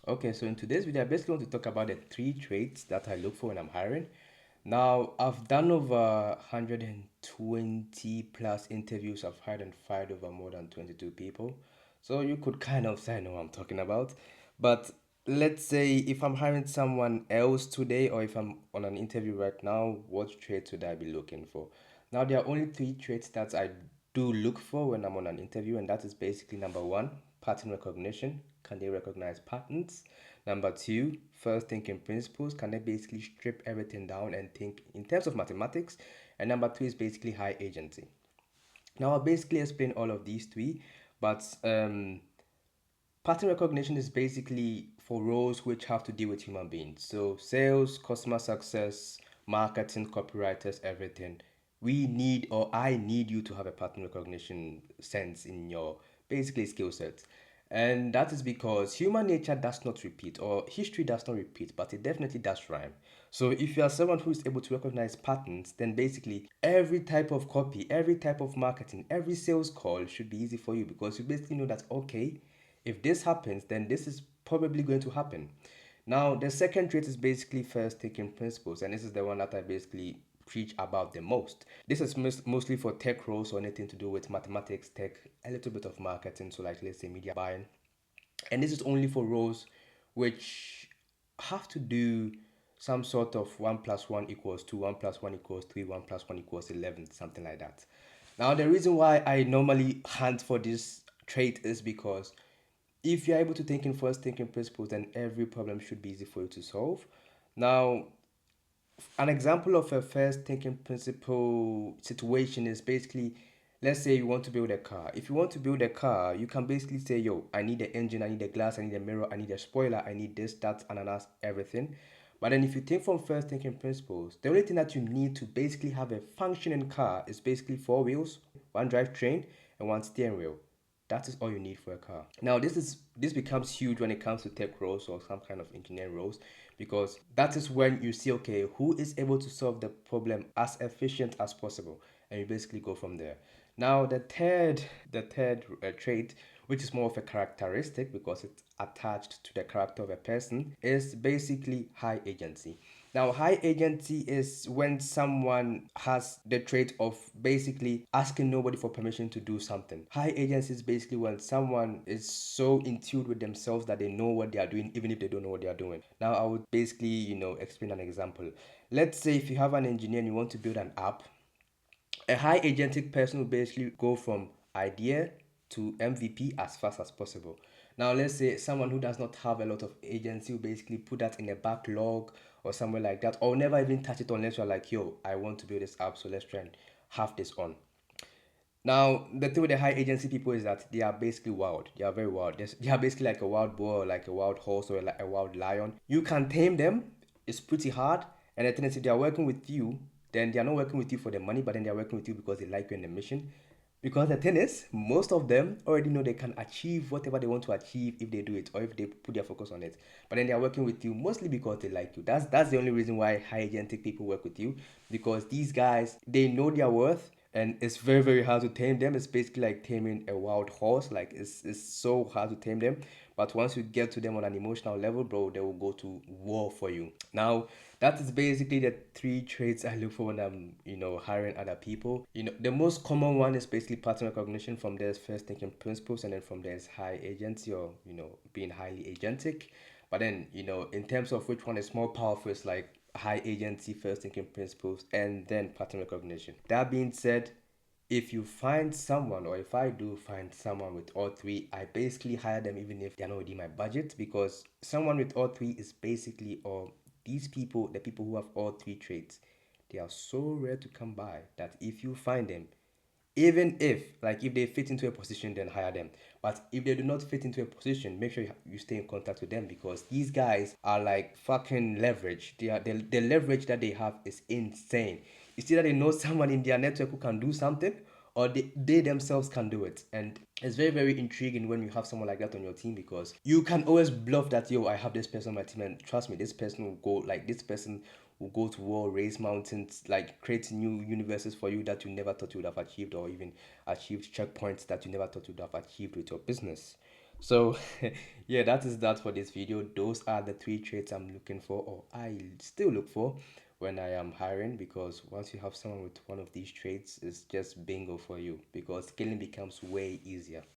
Okay, so in today's video, I basically want to talk about the three traits that I look for when I'm hiring. Now, I've done over 120 plus interviews. I've hired and fired over more than 22 people. So you could kind of say I know what I'm talking about. But let's say if I'm hiring someone else today or if I'm on an interview right now, what traits would I be looking for? Now, there are only three traits that I do look for when I'm on an interview, and that is basically number one, pattern recognition. Can they recognize patterns? Number two, first thinking principles. Can they basically strip everything down and think in terms of mathematics? And number two is basically high agency. Now, I'll basically explain all of these three, but pattern recognition is basically for roles which have to deal with human beings. So, sales, customer success, marketing, copywriters, everything. We need, or I need you to have a pattern recognition sense in your basically skill set. And that is because human nature does not repeat, or history does not repeat, but it definitely does rhyme. So if you are someone who is able to recognize patterns, then basically every type of copy, every type of marketing, every sales call should be easy for you because you basically know that, okay, if this happens, then this is probably going to happen. Now, the second trait is basically first taking principles, and this is the one that I basically preach about the most. This is mostly for tech roles or anything to do with mathematics, tech, a little bit of marketing, so like let's say media buying. And this is only for roles which have to do some sort of 1 plus 1 equals 2, 1 plus 1 equals 3, 1 plus 1 equals 11, something like that. Now, the reason why I normally hunt for this trait is because if you're able to think in first thinking principles, then every problem should be easy for you to solve. Now, an example of a first thinking principle situation is basically, let's say you want to build a car. If you want to build a car, you can basically say, yo, I need the engine, I need the glass, I need the mirror, I need the spoiler, I need this, that, ananas, everything. But then if you think from first thinking principles, the only thing that you need to basically have a functioning car is basically four wheels, one drivetrain, and one steering wheel. That is all you need for a car. Now, this becomes huge when it comes to tech roles or some kind of engineering roles, because that is when you see, okay, who is able to solve the problem as efficient as possible, and you basically go from there. Now, the third trait, which is more of a characteristic because it's attached to the character of a person, is basically high agency. Now, high agency is when someone has the trait of basically asking nobody for permission to do something. High agency is basically when someone is so in tune with themselves that they know what they are doing, even if they don't know what they are doing. Now, I would basically, explain an example. Let's say if you have an engineer and you want to build an app, a high agentic person will basically go from idea to MVP as fast as possible. Now, let's say someone who does not have a lot of agency will basically put that in a backlog or somewhere like that, or never even touch it unless you're like, yo, I want to build this app, so let's try and have this on. Now, the thing with the high agency people is that they are basically wild. They are very wild. They are basically like a wild boar, or like a wild horse, or like a wild lion. You can tame them. It's pretty hard. And the thing is, if they are working with you, then they are not working with you for the money, but then they are working with you because they like you in the mission. Because the thing is, most of them already know they can achieve whatever they want to achieve if they do it or if they put their focus on it. But then they are working with you mostly because they like you. That's the only reason why high agentic people work with you, because these guys, they know their worth, and it's very very hard to tame them. It's basically like taming a wild horse. Like it's so hard to tame them, but once you get to them on an emotional level, bro, they will go to war for you. Now, that is basically the three traits I look for when I'm hiring other people. The most common one is basically pattern recognition. From there's first thinking principles, and then from there's high agency, or being highly agentic. But then in terms of which one is more powerful, it's like high agency, first thinking principles, and then pattern recognition. That being said, if you find someone, or if I do find someone with all three, I basically hire them even if they're not within my budget, because someone with all three is basically, or these people, the people who have all three traits, they are so rare to come by that if you find them, even if, like, if they fit into a position, then hire them. But if they do not fit into a position, make sure you stay in contact with them, because these guys are like fucking leverage. The leverage that they have is insane. It's either they know someone in their network who can do something, or they themselves can do it. And it's very very intriguing when you have someone like that on your team, because you can always bluff that, yo, I have this person on my team, and trust me, this person will go, like, this person will go to war, raise mountains, like create new universes for you that you never thought you would have achieved, or even achieved checkpoints that you never thought you would have achieved with your business. So yeah, that is that for this video. Those are the three traits I'm looking for, or I still look for when I am hiring, because once you have someone with one of these traits, it's just bingo for you, because scaling becomes way easier.